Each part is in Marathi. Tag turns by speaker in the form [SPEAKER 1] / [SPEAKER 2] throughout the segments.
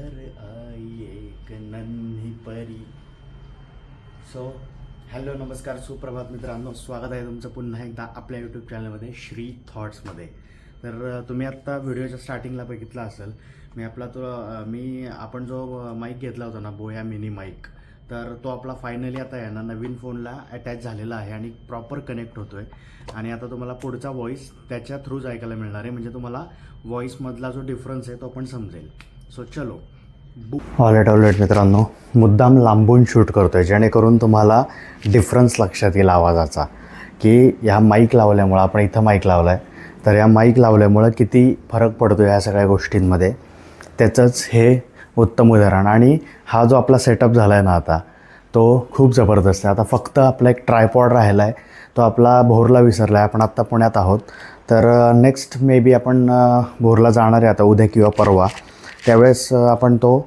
[SPEAKER 1] घर आई एक नन्ही परी. सो हॅलो नमस्कार सुप्रभात मित्रांनो, स्वागत आहे तुमचं पुन्हा एकदा आपल्या यूट्यूब चॅनलमध्ये श्री थॉट्समध्ये. तर तुम्ही आत्ता व्हिडिओच्या स्टार्टिंगला बघितला असेल आपण जो माईक घेतला होता ना, बोया मिनी माईक, तर तो आपला फायनली आता आहे ना नवीन फोनला अटॅच झालेला आहे आणि प्रॉपर कनेक्ट होतो आहे. आणि आता तुम्हाला पुढचा व्हॉईस त्याच्या थ्रूच ऐकायला मिळणार आहे, म्हणजे तुम्हाला व्हॉईसमधला जो डिफरन्स आहे तो पण समजेल. सो चलो. ऑलरेट मित्रांनो, मुद्दाम लांबून शूट करतो आहे जेणेकरून तुम्हाला डिफरन्स लक्षात येईल आवाजाचा, की ह्या माईक लावल्यामुळं, आपण इथं माईक लावला आहे तर या माईक लावल्यामुळं किती फरक पडतो ह्या सगळ्या गोष्टींमध्ये, त्याचंच हे उत्तम उदाहरण. आणि हा जो आपला सेटअप झाला आहे ना आता, तो खूप जबरदस्त आहे. आता फक्त आपला एक ट्रायपॉड राहिला आहे, तो आपला भोरला विसरला आहे. आपण आत्ता पुण्यात आहोत, तर नेक्स्ट मे बी आपण भोरला जाणार आहे आता उद्या किंवा परवा. त्यावेळेस आपण तो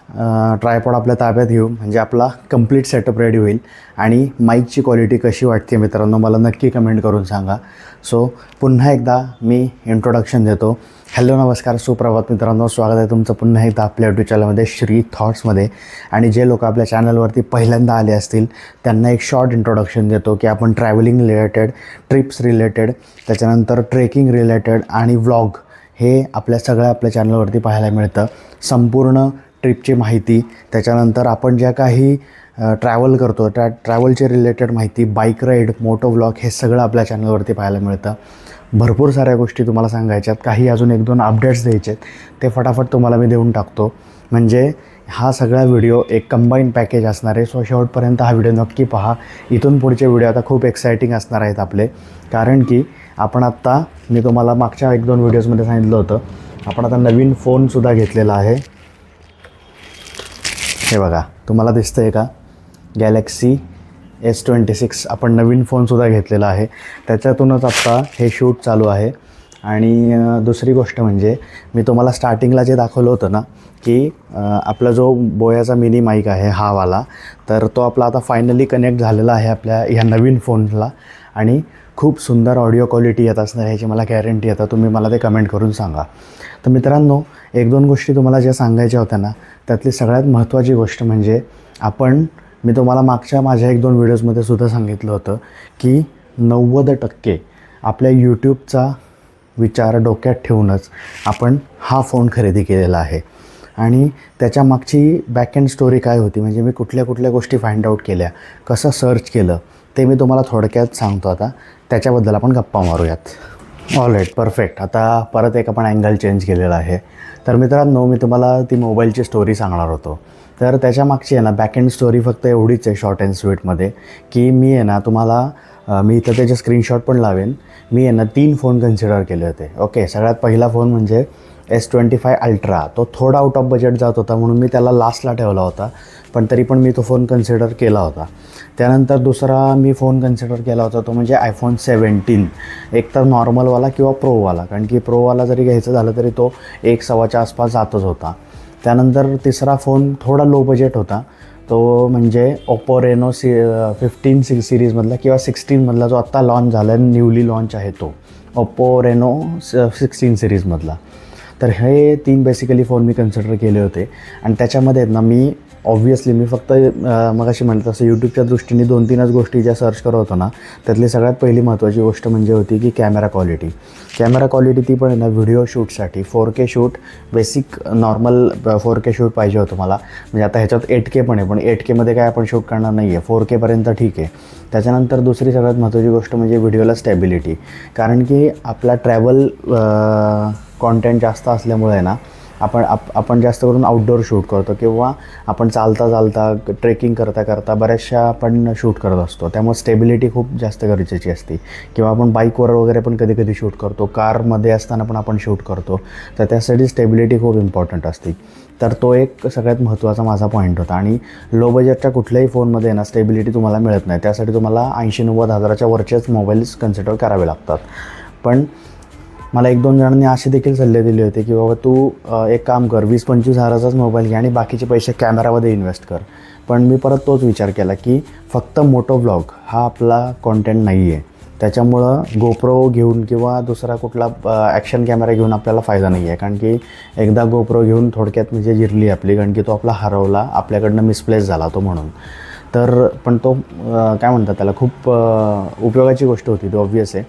[SPEAKER 1] ट्रायपॉड आपल्या ताब्यात घेऊ, म्हणजे आपला कंप्लीट सेटअप रेडी होईल. आणि माईकची क्वालिटी कशी वाटते मित्रांनो, मला नक्की कमेंट करून सांगा. सो पुन्हा एकदा मी इंट्रोडक्शन देतो. हॅलो नमस्कार सुप्रभात मित्रांनो, स्वागत आहे तुमचं पुन्हा एकदा आपल्या यूट्यूब चॅनलमध्ये श्री थॉट्समध्ये. आणि जे लोक आपल्या चॅनलवरती पहिल्यांदा आले असतील त्यांना एक शॉर्ट इंट्रोडक्शन देतो, की आपण ट्रॅव्हलिंग रिलेटेड, ट्रिप्स रिलेटेड, त्याच्यानंतर ट्रेकिंग रिलेटेड आणि व्लॉग हे आपल्या चॅनलवरती पाहायला मिळतं. संपूर्ण ट्रिपची माहिती, त्याच्यानंतर आपण ज्या काही ट्रॅव्हल करतो त्या ट्रॅव्हलचे रिलेटेड माहिती, बाईक राईड, मोटो व्लॉग, हे सगळं आपल्या चॅनलवरती पाहायला मिळतं. भरपूर साऱ्या गोष्टी तुम्हाला सांगायच्यात, काही अजून एक दोन अपडेट्स द्यायचे आहेत, ते फटाफट तुम्हाला मी देऊन टाकतो. म्हणजे हा सगळा व्हिडिओ एक कंबाईन पॅकेज असणार आहे. सो शेवटपर्यंत हा व्हिडिओ नक्की पहा. इथून पुढचे व्हिडिओ आता खूप एक्सायटिंग असणार आहेत आपले, कारण की मी तुम्हाला मागच्या एक दोन व्हिडिओजमध्ये सांगितलं होतं, आपण आता नवीन फोनसुद्धा घेतलेला आहे. हे बघा, तुम्हाला दिसतं आहे का, गॅलेक्सी S26 आपण नवीन फोनसुद्धा घेतलेला आहे. त्याच्यातूनच आत्ता हे शूट चालू आहे. आणि दुसरी गोष्ट म्हणजे मी तुम्हाला स्टार्टिंगला जे दाखवलं होतं ना, की आपला जो बोयाचा मिनी माईक आहे हा वाला, तर तो आपला आता फायनली कनेक्ट झालेला आहे आपल्या ह्या नवीन फोनला. आणि खूप सुंदर ऑडिओ क्वालिटी येत असणार ह्याची मला गॅरंटी. आता तुम्ही मला ते कमेंट करून सांगा. तर मित्रांनो, एक दोन गोष्टी तुम्हाला ज्या सांगायच्या होत्या ना, त्यातली सगळ्यात महत्त्वाची गोष्ट म्हणजे मी तुम्हाला मागच्या माझ्या एक दोन व्हिडिओजमध्ये सुद्धा सांगितलं होतं, की 90% आपल्या यूट्यूबचा विचार डोक्यात ठेवूनच आपण हा फोन खरेदी केलेला आहे. आणि त्याच्या मागची बॅकएंड स्टोरी काय होती, म्हणजे मी कुठल्या कुठल्या गोष्टी फाइंड आऊट केल्या, कसं सर्च केलं, ते मी तुम्हाला थोडक्यात सांगतो. आता त्याच्याबद्दल आपण गप्पा मारूयात. All right, perfect. आता परत एक आपण अँगल चेंज केलेला आहे. तर मित्रांनो, मी तुम्हाला ती मोबाईलची स्टोरी सांगणार होतो. तर त्याच्या मागची आहे ना बॅकएंड स्टोरी फक्त एवढीच आहे, शॉर्ट अँड स्वीटमध्ये, की मी आहे ना तुम्हाला मी इथं त्याचे स्क्रीनशॉट पण लावेन. मी आहे ना 3 फोन कन्सिडर केले होते. ओके, सगळ्यात पहिला फोन म्हणजे S25 अल्ट्रा. तो थोडा आउट ऑफ बजेट जात होता म्हणून मी त्याला लास्टला ठेवला होता, पण तरी पण मी तो फोन कन्सिडर केला होता. त्यानंतर दुसरा मी फोन कन्सिडर केला होता तो म्हणजे iPhone 17, एक तर नॉर्मलवाला किंवा प्रोवाला, कारण की प्रोवाला जरी घ्यायचं झालं तरी तो 1.25च्या आसपास जातच होता. त्यानंतर तिसरा फोन थोडा लो बजेट होता, तो म्हणजे ओप्पो रेनो 15 सिरीजमधला किंवा 16मधला, जो आत्ता लॉन्च झाला आहे, न्यूली लॉन्च आहे, तो ओप्पो रेनो 16 सिरीजमधला. तर हे 3 बेसिकली फोन मी कन्सिडर केले होते. आणि त्याच्यामध्ये ना मी फक्त मगाशी म्हटलं तसं यूट्यूबच्या दृष्टीने 2-3च गोष्टी ज्या सर्च करत होतो ना, त्यातली सगळ्यात पहिली महत्त्वाची गोष्ट म्हणजे होती की कॅमेरा क्वालिटी. ती पण आहे ना व्हिडिओ शूटसाठी 4K shoot, basic normal 4K shoot पाहिजे होतं मला. म्हणजे आता ह्याच्यात 8K पण आहे, पण 8Kमध्ये काय आपण शूट करणार नाही आहे, 4Kपर्यंत ठीक आहे. त्याच्यानंतर दुसरी सगळ्यात महत्त्वाची गोष्ट म्हणजे व्हिडिओला स्टॅबिलिटी, कारण की आपला ट्रॅव्हल कॉन्टेंट जास्त असल्यामुळे ना आपण जास्त करून आउटडोअर शूट करतो, किंवा आपण चालता ट्रेकिंग करता बऱ्याचशा आपण शूट करत असतो. त्यामुळे स्टेबिलिटी खूप जास्त गरजेची असते. किंवा आपण बाईकवर वगैरे पण कधी शूट करतो, कारमध्ये असताना पण आपण शूट करतो, तर त्यासाठी स्टेबिलिटी खूप इम्पॉर्टंट असते. तर तो एक सगळ्यात महत्त्वाचा माझा पॉईंट होता. आणि लो बजेटच्या कुठल्याही फोनमध्ये ना स्टेबिलिटी तुम्हाला मिळत नाही, त्यासाठी तुम्हाला 80-90 हजाराच्या वरचेच मोबाईल्स कन्सिडर करावे लागतात. पण मला 1-2 जणांनी असे देखील सल्ले दिले होते, की बाबा तू एक काम कर, 20-25 हजाराचाच मोबाईल घे आणि बाकीचे पैसे कॅमेरामध्ये इन्व्हेस्ट कर. पण मी परत तोच विचार केला, की फक्त मोटो व्लॉग हा आपला कॉन्टेंट नाही आहे. त्याच्यामुळं गोप्रो घेऊन किंवा दुसरा कुठला ॲक्शन कॅमेरा घेऊन आपल्याला फायदा नाही आहे, कारण की एकदा गोप्रो घेऊन थोडक्यात म्हणजे जिरली आपली, कारण की तो आपला हरवला, आपल्याकडनं मिसप्लेस झाला तो म्हणून. तर पण तो काय म्हणतात त्याला, खूप उपयोगाची गोष्ट होती ती, ऑब्वियस आहे.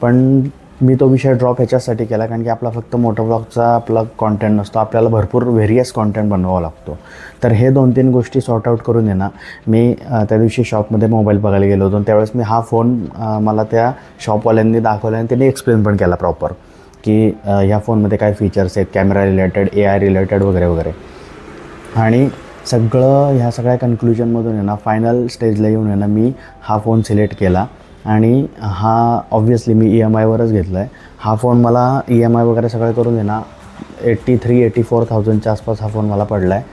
[SPEAKER 1] पण मी तो विषय ड्रॉप ह्याच्यासाठी केला कारण की आपला फक्त मोटो ब्लॉगचा आपला कॉन्टेंट नसतो, आपल्याला भरपूर व्हेरियस कॉन्टेंट बनवावा लागतो. तर हे 2-3 गोष्टी सॉर्ट आऊट करून आहे ना, मी त्या दिवशी शॉपमध्ये मोबाईल बघायला गेलो होतो. त्यावेळेस मी हा फोन मला त्या शॉपवाल्यांनी दाखवला आणि त्यांनी एक्सप्लेन पण केला प्रॉपर, की ह्या फोनमध्ये काय फीचर्स आहेत, कॅमेरा रिलेटेड, AI रिलेटेड वगैरे वगैरे. आणि ह्या सगळ्या कन्क्लुजनमधून आहे ना, फायनल स्टेजला येऊन आहे ना, मी हा फोन सिलेक्ट केला. आणि हा ऑब्व्हियसली मी EMIवरच घेतला आहे. हा फोन मला EMI वगैरे सगळं करून आहे ना 83,000-84,000च्या आसपास हा फोन मला पडला आहे.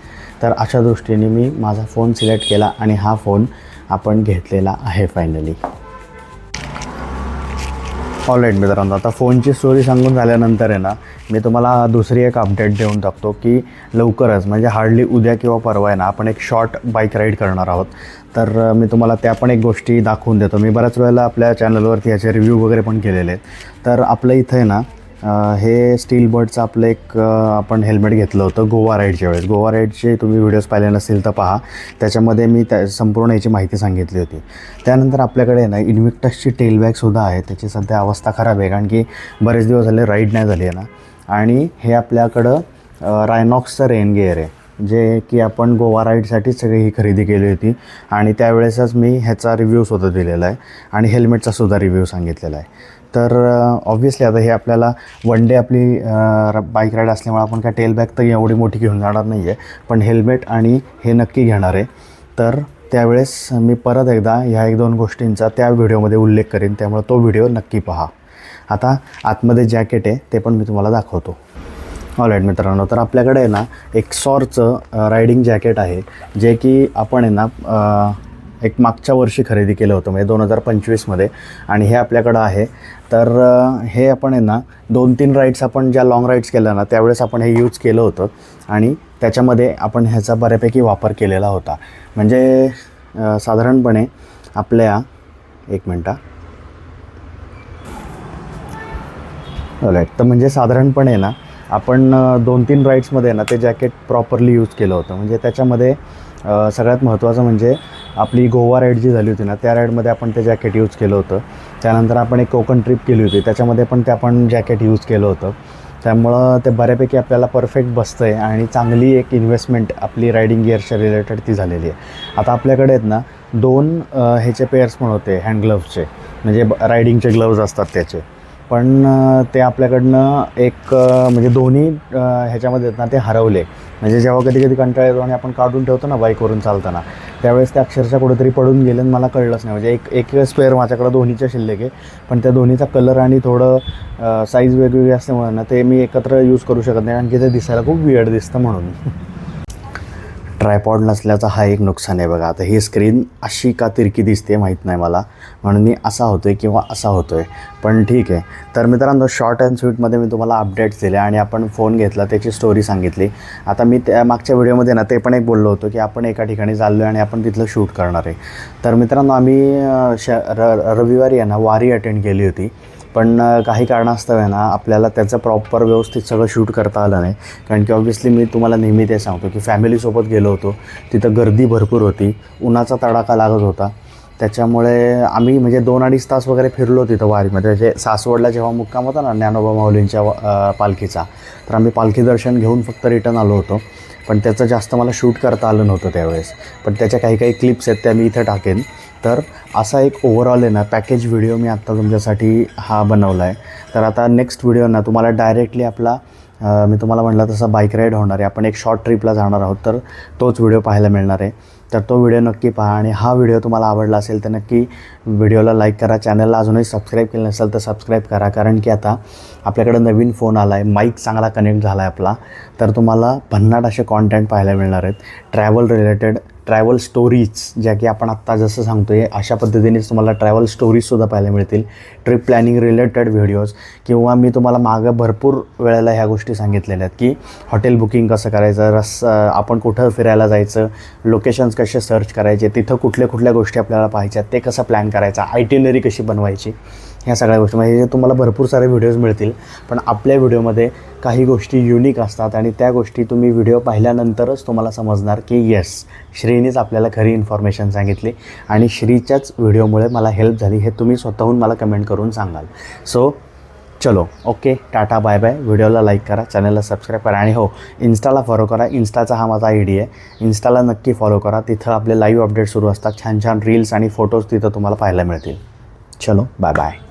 [SPEAKER 1] तर अशा दृष्टीने मी माझा फोन सिलेक्ट केला आणि हा फोन आपण घेतलेला आहे फायनली. ऑलराईट मित्रांनो, आता फोनची स्टोरी सांगून झाल्यानंतर आहे ना, मी तुम्हाला दुसरी एक अपडेट देऊन टाकतो, की लवकरच म्हणजे हार्डली उद्या किंवा परवा आहे ना, आपण एक शॉर्ट बाईक राईड करणार आहोत. तर मी तुम्हाला त्या पण एक गोष्टी दाखवून देतो. मी बऱ्याच वेळेला आपल्या चॅनलवरती याचे रिव्ह्यू वगैरे पण केलेले आहेत. तर आपलं इथं आहे ना, हे स्टील बर्डचं आपलं एक आपण हेल्मेट घेतलं होतं गोवा राईडच्या वेळेस. गोवा राईडचे तुम्ही व्हिडिओज पाहिले नसतील तर पहा, त्याच्यामध्ये मी संपूर्ण याची माहिती सांगितली होती. त्यानंतर आपल्याकडे ना इन्व्हिक्टसची टेलबॅगसुद्धा आहे. त्याची सध्या अवस्था खराब आहे, कारण की बरेच दिवस झाले राईड नाही झाली आहे ना. आणि हे आपल्याकडं रायनॉक्सचं रेन गिअर आहे, जे की आपण गोवा राईडसाठीच सगळी ही खरेदी केली होती. आणि त्यावेळेसच मी ह्याचा रिव्ह्यूसुद्धा दिलेला आहे आणि हेल्मेटचासुद्धा रिव्ह्यू सांगितलेला आहे. तर ऑब्व्हियसली आता हे आपल्याला वन डे आपली बाईक राईड असल्यामुळे आपण काय टेलबॅग तर एवढी मोठी घेऊन जाणार नाही आहे, पण हेल्मेट आणि हे नक्की घेणार आहे. तर त्यावेळेस मी परत एकदा ह्या 1-2 गोष्टींचा त्या व्हिडिओमध्ये उल्लेख करेन, त्यामुळे तो व्हिडिओ नक्की पहा. आता आतमध्ये जॅकेट आहे ते पण मी तुम्हाला दाखवतो. ऑलराईट मित्रांनो, तर आपल्याकडे आहे ना एक्सॉरचं रायडिंग जॅकेट आहे, जे की आपण आहे ना एक मागच्या वर्षी खरेदी केलं होतं, म्हणजे 2025मध्ये. आणि हे आपल्याकडं आहे. तर हे आपण आहे ना 2-3 राईड्स आपण ज्या लाँग राईड्स केल्या ना, त्यावेळेस आपण हे यूज केलं होतं आणि त्याच्यामध्ये आपण ह्याचा बऱ्यापैकी वापर केलेला होता. म्हणजे साधारणपणे आपल्या एक मिनटं ऑलराईट, तर म्हणजे साधारणपणे ना आपण 2-3 राईड्समध्ये ना ते जॅकेट प्रॉपरली यूज केलं होतं. म्हणजे त्याच्यामध्ये सगळ्यात महत्त्वाचं म्हणजे आपली गोवा राईड जी झाली होती ना, त्या राईडमध्ये आपण ते जॅकेट यूज केलं होतं. त्यानंतर आपण एक कोकण ट्रिप केली होती, त्याच्यामध्ये पण ते आपण जॅकेट यूज केलं होतं. त्यामुळं ते बऱ्यापैकी आपल्याला परफेक्ट बसतं आहे आणि चांगली एक इन्व्हेस्टमेंट आपली रायडिंग गिअरच्या रिलेटेड ती झालेली आहे. आता आपल्याकडे आहेत ना 2 ह्याचे पेअर्स पण होते हँड ग्लव्सचे, म्हणजे रायडिंगचे ग्लव्ज असतात त्याचे. पण ते आपल्याकडनं एक म्हणजे दोन्ही ह्याच्यामध्ये आहेत ना ते हरवले. म्हणजे जेव्हा कधी कंटाळा येतो आणि आपण काढून ठेवतो ना बाईकवरून चालताना, त्यावेळेस ते अक्षरशः कुठेतरी पडून गेले आणि मला कळलंच नाही. म्हणजे एक स्पेअर माझ्याकडं दोन्हीच्या शिल्लक आहे, पण त्या दोन्हीचा कलर आणि थोडं साईज वेगवेगळी असल्यामुळे ना ते मी एकत्र यूज करू शकत नाही, कारण की ते दिसायला खूप वियर्ड दिसतं म्हणून. ट्रायपॉड नसल्याचा हा एक नुकसान आहे बघा. आता ही स्क्रीन अशी का तिरकी दिसते माहीत नाही मला, म्हणून मी असा होतो आहे किंवा असा होतो आहे, पण ठीक आहे. तर मित्रांनो, शॉर्ट अँड स्वीटमध्ये मी तुम्हाला अपडेट्स दिले आणि आपण फोन घेतला त्याची स्टोरी सांगितली. आता मी त्या मागच्या व्हिडिओमध्ये ना ते पण एक बोललो होतो की आपण एका ठिकाणी चाललो आहे आणि आपण तिथलं शूट करणार आहे. तर मित्रांनो, आम्ही रविवारी आहे ना वारी अटेंड केली होती, पण काही कारणास्तव आहे ना आपल्याला त्याचं प्रॉपर व्यवस्थित सगळं शूट करता आलं नाही. कारण की ऑब्व्हियसली मी तुम्हाला नेहमी ते सांगतो की फॅमिलीसोबत गेलो होतो, तिथं गर्दी भरपूर होती, उन्हाचा तडाखा लागत होता. त्याच्यामुळे आम्ही म्हणजे 2-2.5 तास वगैरे फिरलो तिथं वारीमध्ये. म्हणजे सासवडला जेव्हा मुक्काम होता ना ज्ञानोबा माऊलींच्या पालखीचा, तर आम्ही पालखी दर्शन घेऊन फक्त रिटर्न आलो होतो. पण त्याचं जास्त मला शूट करता आलं नव्हतं त्यावेळेस, पण त्याच्या काही क्लिप्स आहेत त्या मी इथं टाकेन. तर असा एक ओव्हरऑल आहे ना पॅकेज व्हिडिओ मी आत्ता तुमच्यासाठी हा बनवला आहे. तर आता नेक्स्ट व्हिडिओ ना तुम्हाला डायरेक्टली आपला मी तुम्हाला म्हटलं तसं बाईक राईड होणार आहे, आपण एक शॉर्ट ट्रिपला जाणार आहोत, तर तोच व्हिडिओ पाहायला मिळणार आहे. तर तो व्हिडिओ नक्की पहा आणि हा व्हिडिओ तुम्हाला आवडला असेल तर नक्की व्हिडिओला लाईक करा. चॅनलला अजूनही सबस्क्राईब केलं नसेल तर सबस्क्राईब करा, कारण की आता आपल्याकडे नवीन फोन आला आहे, माईक चांगला कनेक्ट झाला आहे आपला, तर तुम्हाला भन्नाट असे कॉन्टेंट पाहायला मिळणार आहेत. ट्रॅव्हल रिलेटेड ट्रॅव्हल स्टोरीज, ज्या की आपण आत्ता जसं सांगतो आहे अशा पद्धतीनेच तुम्हाला ट्रॅव्हल स्टोरीजसुद्धा पाहायला मिळतील. ट्रिप प्लॅनिंग रिलेटेड व्हिडिओज, किंवा मी तुम्हाला मागं भरपूर वेळेला ह्या गोष्टी सांगितलेल्या आहेत की हॉटेल बुकिंग कसं करायचं, आपण कुठं फिरायला जायचं, लोकेशन्स कसे सर्च करायचे, तिथं कुठल्या गोष्टी आपल्याला पाहायच्या, ते कसं प्लॅन करायचा, आयटिनरी कशी बनवायची, ह्या सगळ्या गोष्टी म्हणजे तुम्हाला भरपूर सारे व्हिडिओज मिळतील. पण आपल्या व्हिडिओमध्ये काही गोष्टी युनिक असतात आणि त्या गोष्टी तुम्ही व्हिडिओ पाहिल्यानंतरच तुम्हाला समजणार की येस, श्रीनीच आपल्याला खरी इन्फॉर्मेशन सांगितली आणि श्रीच्याच व्हिडिओमुळे मला हेल्प झाली, हे तुम्ही स्वतःहून मला कमेंट करून सांगाल. सो चलो, ओके, टाटा, बाय बाय. व्हिडिओला लाईक करा, चॅनलला सबस्क्राईब करा आणि हो, इन्स्टाला फॉलो करा. इन्स्टाचा हा माझा ID आहे. इन्स्टाला नक्की फॉलो करा. तिथं आपले लाईव्ह अपडेट सुरू असतात. छान छान रील्स आणि फोटोज तिथं तुम्हाला पाहायला मिळतील. चलो, बाय बाय.